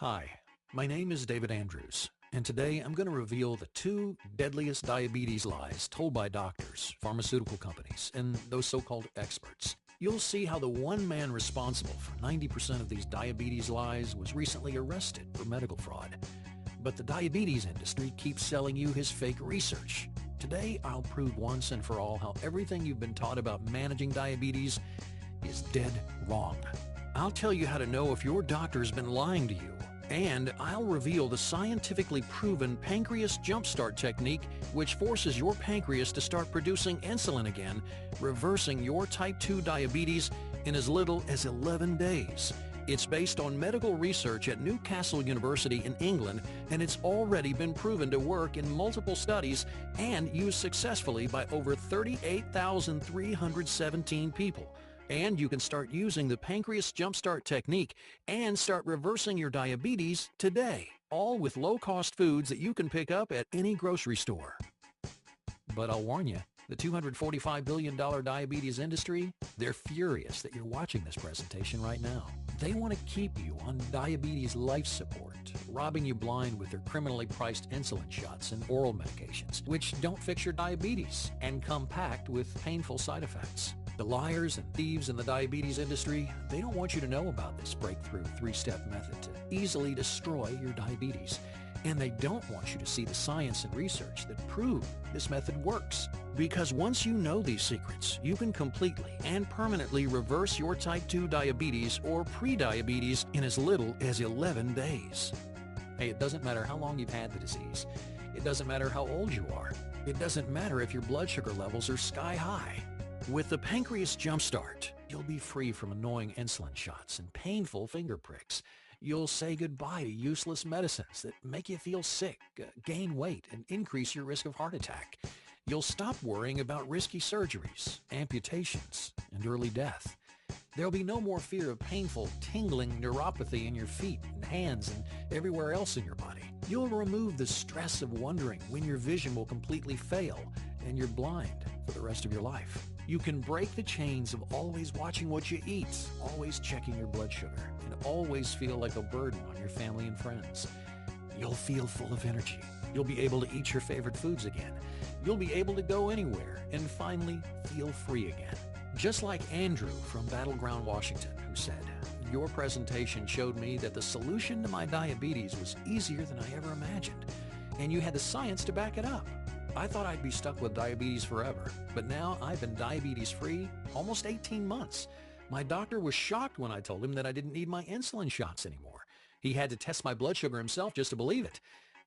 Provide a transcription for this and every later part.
Hi, my name is David Andrews, and today I'm going to reveal the two deadliest diabetes lies told by doctors, pharmaceutical companies, and those so-called experts. You'll see how the one man responsible for 90% of these diabetes lies was recently arrested for medical fraud. But the diabetes industry keeps selling you his fake research. Today, I'll prove once and for all how everything you've been taught about managing diabetes is dead wrong. I'll tell you how to know if your doctor's been lying to you, and I'll reveal the scientifically proven pancreas jumpstart technique which forces your pancreas to start producing insulin again, reversing your type 2 diabetes in as little as 11 days. It's based on medical research at Newcastle University in England, and it's already been proven to work in multiple studies and used successfully by over 38,317 people. And you can start using the pancreas jumpstart technique and start reversing your diabetes today, all with low-cost foods that you can pick up at any grocery store. But I'll warn you, the $245 billion diabetes industry, they're furious that you're watching this presentation right now. They want to keep you on diabetes life support, robbing you blind with their criminally priced insulin shots and oral medications, which don't fix your diabetes and come packed with painful side effects. The liars and thieves in the diabetes industry, they don't want you to know about this breakthrough three-step method to easily destroy your diabetes. And they don't want you to see the science and research that prove this method works. Because once you know these secrets, you can completely and permanently reverse your type 2 diabetes or pre-diabetes in as little as 11 days. Hey, it doesn't matter how long you've had the disease. It doesn't matter how old you are. It doesn't matter if your blood sugar levels are sky high. With the Pancreas Jumpstart, you'll be free from annoying insulin shots and painful finger pricks. You'll say goodbye to useless medicines that make you feel sick, gain weight, and increase your risk of heart attack. You'll stop worrying about risky surgeries, amputations, and early death. There'll be no more fear of painful, tingling neuropathy in your feet and hands and everywhere else in your body. You'll remove the stress of wondering when your vision will completely fail and you're blind for the rest of your life. You can break the chains of always watching what you eat, always checking your blood sugar, and always feel like a burden on your family and friends. You'll feel full of energy. You'll be able to eat your favorite foods again. You'll be able to go anywhere and finally feel free again. Just like Andrew from Battleground, Washington, who said, "Your presentation showed me that the solution to my diabetes was easier than I ever imagined, and you had the science to back it up. I thought I'd be stuck with diabetes forever, but now I've been diabetes-free almost 18 months. My doctor was shocked when I told him that I didn't need my insulin shots anymore. He had to test my blood sugar himself just to believe it.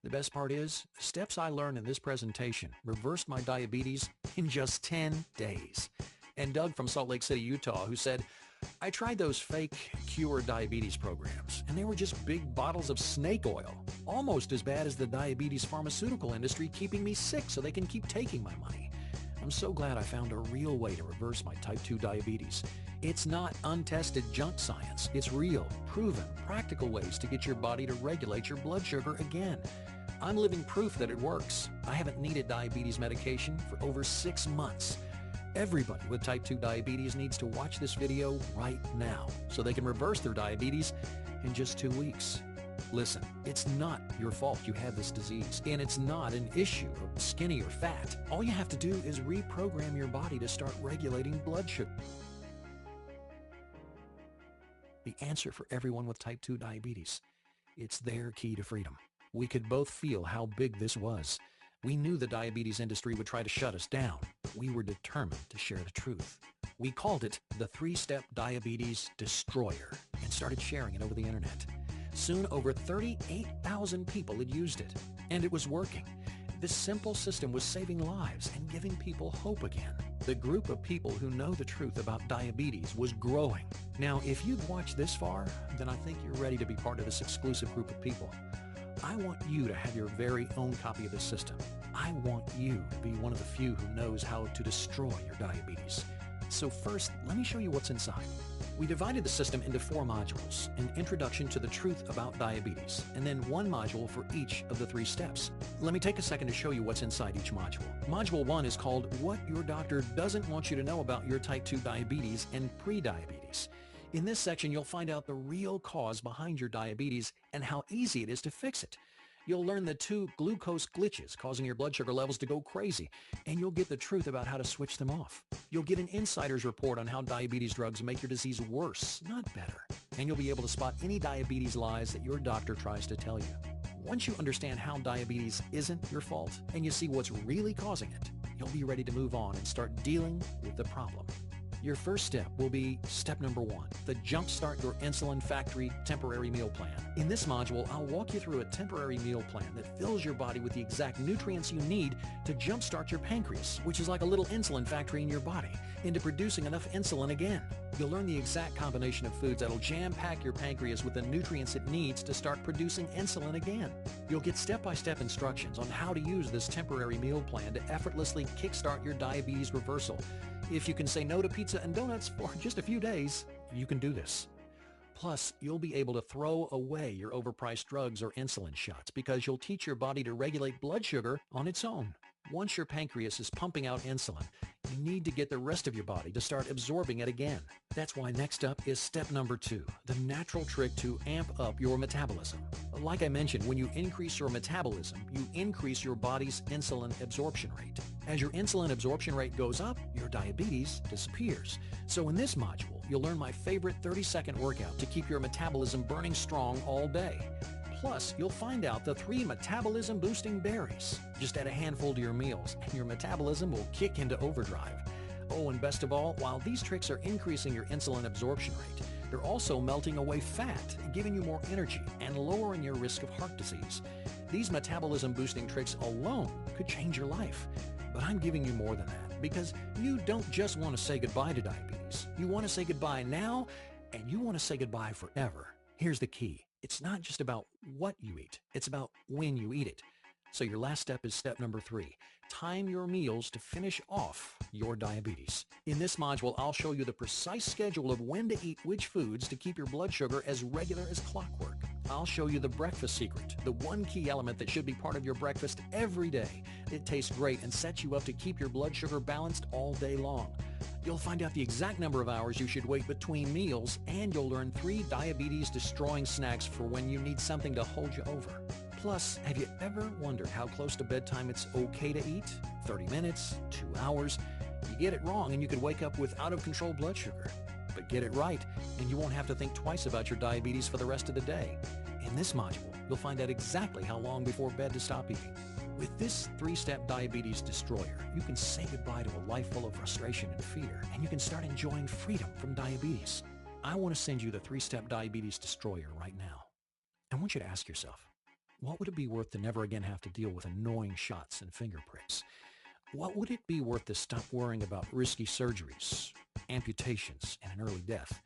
The best part is, the steps I learned in this presentation reversed my diabetes in just 10 days. And Doug from Salt Lake City, Utah, who said, "I tried those fake cure diabetes programs, and they were just big bottles of snake oil, almost as bad as the diabetes pharmaceutical industry keeping me sick so they can keep taking my money. I'm so glad I found a real way to reverse my type 2 diabetes. It's not untested junk science. It's real, proven, practical ways to get your body to regulate your blood sugar again. I'm living proof that it works. I haven't needed diabetes medication for over 6 months. Everybody with type 2 diabetes needs to watch this video right now so they can reverse their diabetes in just 2 weeks. Listen, it's not your fault you have this disease, and it's not an issue of skinny or fat. All you have to do is reprogram your body to start regulating blood sugar." The answer for everyone with type 2 diabetes. It's their key to freedom. We could both feel how big this was. We knew the diabetes industry would try to shut us down, but we were determined to share the truth. We called it the three-step diabetes destroyer and started sharing it over the internet. Soon over 38,000 people had used it, and it was working. This simple system was saving lives and giving people hope again. The group of people who know the truth about diabetes was growing. Now, if you've watched this far, then I think you're ready to be part of this exclusive group of people. I want you to have your very own copy of this system. I want you to be one of the few who knows how to destroy your diabetes. So first, let me show you what's inside. We divided the system into 4 modules: an introduction to the truth about diabetes, and then 1 module for each of the 3 steps. Let me take a second to show you what's inside each module. Module 1 is called What Your Doctor Doesn't Want You to Know About Your Type 2 Diabetes and Pre-Diabetes. In this section, you'll find out the real cause behind your diabetes and how easy it is to fix it. You'll learn the 2 glucose glitches causing your blood sugar levels to go crazy, and you'll get the truth about how to switch them off. You'll get an insider's report on how diabetes drugs make your disease worse, not better. And you'll be able to spot any diabetes lies that your doctor tries to tell you. Once you understand how diabetes isn't your fault and you see what's really causing it, you'll be ready to move on and start dealing with the problem. Your first step will be step number 1, the Jumpstart Your Insulin Factory Temporary Meal Plan. In this module, I'll walk you through a temporary meal plan that fills your body with the exact nutrients you need to jumpstart your pancreas, which is like a little insulin factory in your body, into producing enough insulin again. You'll learn the exact combination of foods that'll jam-pack your pancreas with the nutrients it needs to start producing insulin again. You'll get step-by-step instructions on how to use this temporary meal plan to effortlessly kickstart your diabetes reversal. If you can say no to pizza and donuts for just a few days, you can do this. Plus, you'll be able to throw away your overpriced drugs or insulin shots because you'll teach your body to regulate blood sugar on its own. Once your pancreas is pumping out insulin, you need to get the rest of your body to start absorbing it again. That's why next up is step number 2, the natural trick to amp up your metabolism. Like I mentioned, when you increase your metabolism, you increase your body's insulin absorption rate. As your insulin absorption rate goes up, your diabetes disappears. So in this module, you'll learn my favorite 30-second workout to keep your metabolism burning strong all day. Plus, you'll find out the 3 metabolism-boosting berries. Just add a handful to your meals, and your metabolism will kick into overdrive. Oh, and best of all, while these tricks are increasing your insulin absorption rate, they're also melting away fat, giving you more energy, and lowering your risk of heart disease. These metabolism-boosting tricks alone could change your life. But I'm giving you more than that, because you don't just want to say goodbye to diabetes. You want to say goodbye now, and you want to say goodbye forever. Here's the key. It's not just about what you eat. It's about when you eat it. So your last step is step number 3. Time your meals to finish off your diabetes. In this module, I'll show you the precise schedule of when to eat which foods to keep your blood sugar as regular as clockwork. I'll show you the breakfast secret, the one key element that should be part of your breakfast every day. It tastes great and sets you up to keep your blood sugar balanced all day long. You'll find out the exact number of hours you should wait between meals, and you'll learn 3 diabetes-destroying snacks for when you need something to hold you over. Plus, have you ever wondered how close to bedtime it's okay to eat? 30 minutes, 2 hours? You get it wrong and you could wake up with out-of-control blood sugar. But get it right, and you won't have to think twice about your diabetes for the rest of the day. In this module, you'll find out exactly how long before bed to stop eating. With this 3-step diabetes destroyer, you can say goodbye to a life full of frustration and fear, and you can start enjoying freedom from diabetes. I want to send you the 3-step diabetes destroyer right now. I want you to ask yourself, what would it be worth to never again have to deal with annoying shots and finger pricks? What would it be worth to stop worrying about risky surgeries, amputations, and an early death?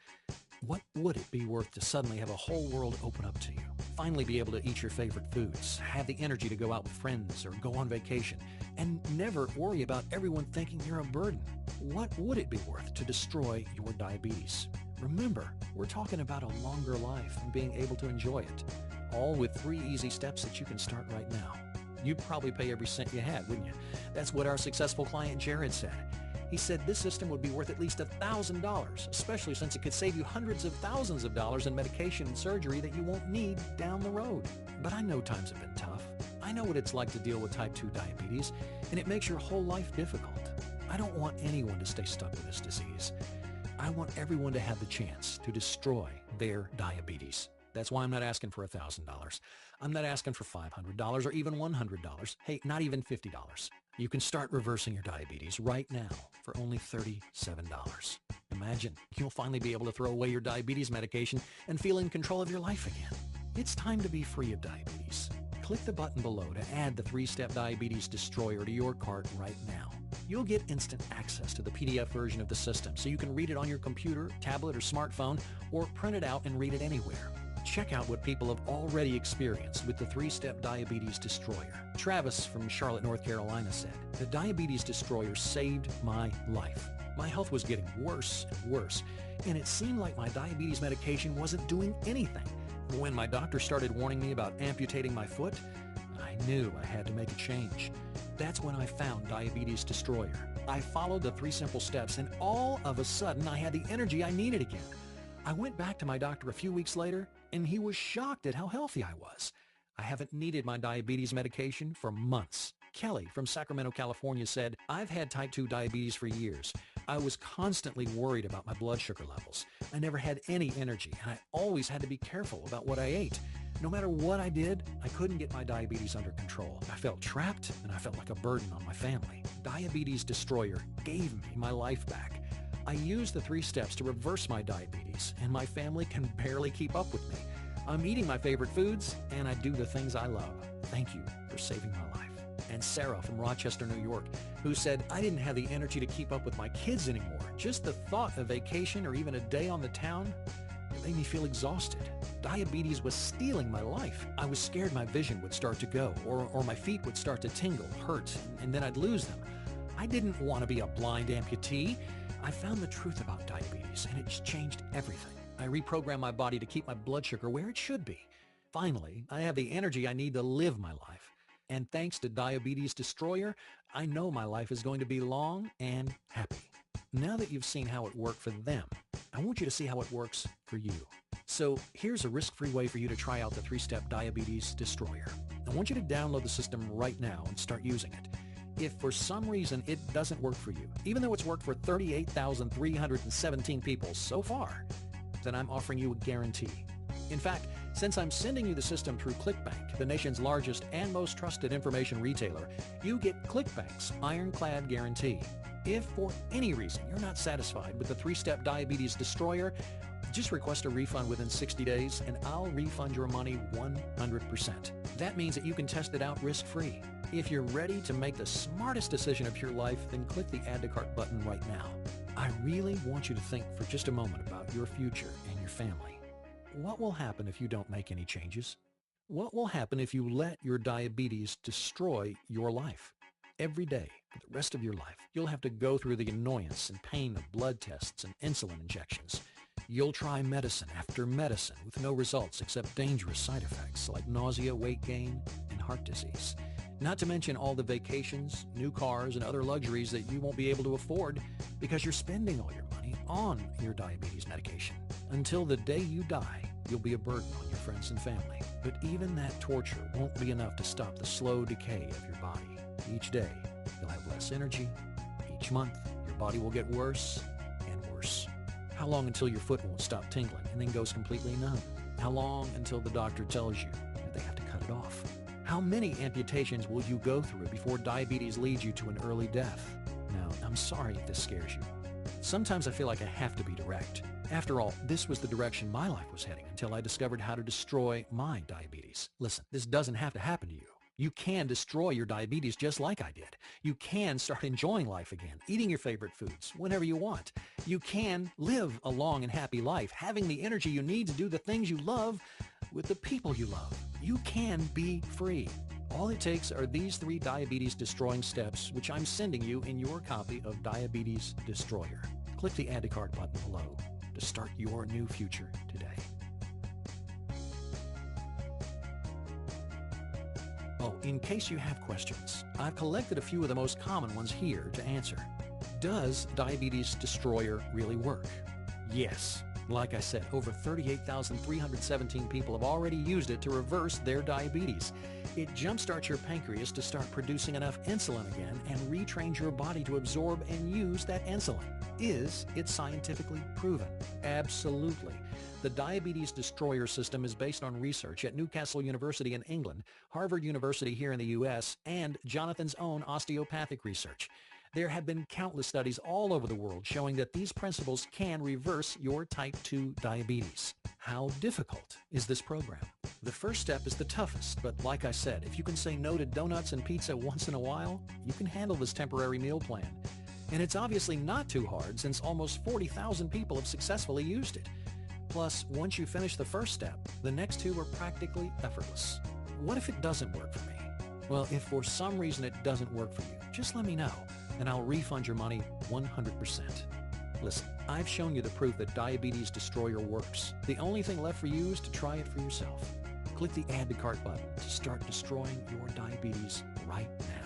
What would it be worth to suddenly have a whole world open up to you? Finally be able to eat your favorite foods, have the energy to go out with friends or go on vacation, and never worry about everyone thinking you're a burden? What would it be worth to destroy your diabetes? Remember, we're talking about a longer life and being able to enjoy it, all with 3 easy steps that you can start right now. You'd probably pay every cent you had, wouldn't you? That's what our successful client Jared said. He said this system would be worth at least $1,000, especially since it could save you hundreds of thousands of dollars in medication and surgery that you won't need down the road. But I know times have been tough. I know what it's like to deal with type 2 diabetes, and it makes your whole life difficult. I don't want anyone to stay stuck with this disease. I want everyone to have the chance to destroy their diabetes. That's why I'm not asking for $1,000. I'm not asking for $500 or even $100. Hey, not even $50. You can start reversing your diabetes right now for only $37. Imagine, you'll finally be able to throw away your diabetes medication and feel in control of your life again. It's time to be free of diabetes. Click the button below to add the 3-step diabetes destroyer to your cart right now. You'll get instant access to the PDF version of the system so you can read it on your computer, tablet, or smartphone, or print it out and read it anywhere. Check out what people have already experienced with the 3-step diabetes destroyer. Travis from Charlotte, North Carolina said, "The diabetes destroyer saved my life. My health was getting worse and worse, and it seemed like my diabetes medication wasn't doing anything. When my doctor started warning me about amputating my foot, I knew I had to make a change. That's when I found Diabetes Destroyer. I followed the 3 simple steps, and all of a sudden I had the energy I needed again. I went back to my doctor a few weeks later, and he was shocked at how healthy I was. I haven't needed my diabetes medication for months. Kelly from Sacramento, California said, "I've had type 2 diabetes for years. I was constantly worried about my blood sugar levels. I never had any energy, and I always had to be careful about what I ate. No matter what I did, I couldn't get my diabetes under control. I felt trapped, and I felt like a burden on my family. Diabetes Destroyer gave me my life back. I use the 3 steps to reverse my diabetes, and my family can barely keep up with me. I'm eating my favorite foods, and I do the things I love. Thank you for saving my life." And Sarah from Rochester, New York, who said, "I didn't have the energy to keep up with my kids anymore. Just the thought of vacation or even a day on the town, it made me feel exhausted. Diabetes was stealing my life. I was scared my vision would start to go, or my feet would start to tingle, hurt, and then I'd lose them. I didn't want to be a blind amputee. I found the truth about diabetes, and it's changed everything. I reprogrammed my body to keep my blood sugar where it should be. Finally, I have the energy I need to live my life. And thanks to Diabetes Destroyer, I know my life is going to be long and happy." Now that you've seen how it worked for them, I want you to see how it works for you. So here's a risk-free way for you to try out the 3-step Diabetes Destroyer. I want you to download the system right now and start using it. If for some reason it doesn't work for you, even though it's worked for 38,317 people so far, then I'm offering you a guarantee. In fact, since I'm sending you the system through ClickBank, the nation's largest and most trusted information retailer, you get ClickBank's ironclad guarantee. If for any reason you're not satisfied with the 3-step Diabetes Destroyer, just request a refund within 60 days and I'll refund your money 100%. That means that you can test it out risk-free. If you're ready to make the smartest decision of your life, then click the Add to Cart button right now. I really want you to think for just a moment about your future and your family. What will happen if you don't make any changes? What will happen if you let your diabetes destroy your life? Every day, for the rest of your life, you'll have to go through the annoyance and pain of blood tests and insulin injections. You'll try medicine after medicine with no results except dangerous side effects like nausea, weight gain, and heart disease. Not to mention all the vacations, new cars, and other luxuries that you won't be able to afford because you're spending all your money on your diabetes medication. Until the day you die, you'll be a burden on your friends and family. But even that torture won't be enough to stop the slow decay of your body. Each day, you'll have less energy. Each month, your body will get worse and worse. How long until your foot won't stop tingling and then goes completely numb? How long until the doctor tells you that they have to cut it off? How many amputations will you go through before diabetes leads you to an early death? Now, I'm sorry if this scares you. Sometimes I feel like I have to be direct. After all, this was the direction my life was heading until I discovered how to destroy my diabetes. Listen, this doesn't have to happen to you. You can destroy your diabetes just like I did. You can start enjoying life again, eating your favorite foods whenever you want. You can live a long and happy life, having the energy you need to do the things you love with the people you love. You can be free. All it takes are these 3 diabetes-destroying steps, which I'm sending you in your copy of Diabetes Destroyer. Click the Add to Cart button below to start your new future today. Oh, in case you have questions, I've collected a few of the most common ones here to answer. Does Diabetes Destroyer really work? Yes. Like I said, over 38,317 people have already used it to reverse their diabetes. It jumpstarts your pancreas to start producing enough insulin again and retrains your body to absorb and use that insulin. Is it scientifically proven? Absolutely. The Diabetes Destroyer system is based on research at Newcastle University in England, Harvard University here in the U.S., and Jonathan's own osteopathic research. There have been countless studies all over the world showing that these principles can reverse your type 2 diabetes. How difficult is this program? The first step is the toughest, but like I said, if you can say no to donuts and pizza once in a while, you can handle this temporary meal plan. And it's obviously not too hard since almost 40,000 people have successfully used it. Plus, once you finish the first step, the next 2 are practically effortless. What if it doesn't work for me? Well, if for some reason it doesn't work for you, just let me know, and I'll refund your money 100%. Listen, I've shown you the proof that Diabetes Destroyer works. The only thing left for you is to try it for yourself. Click the Add to Cart button to start destroying your diabetes right now.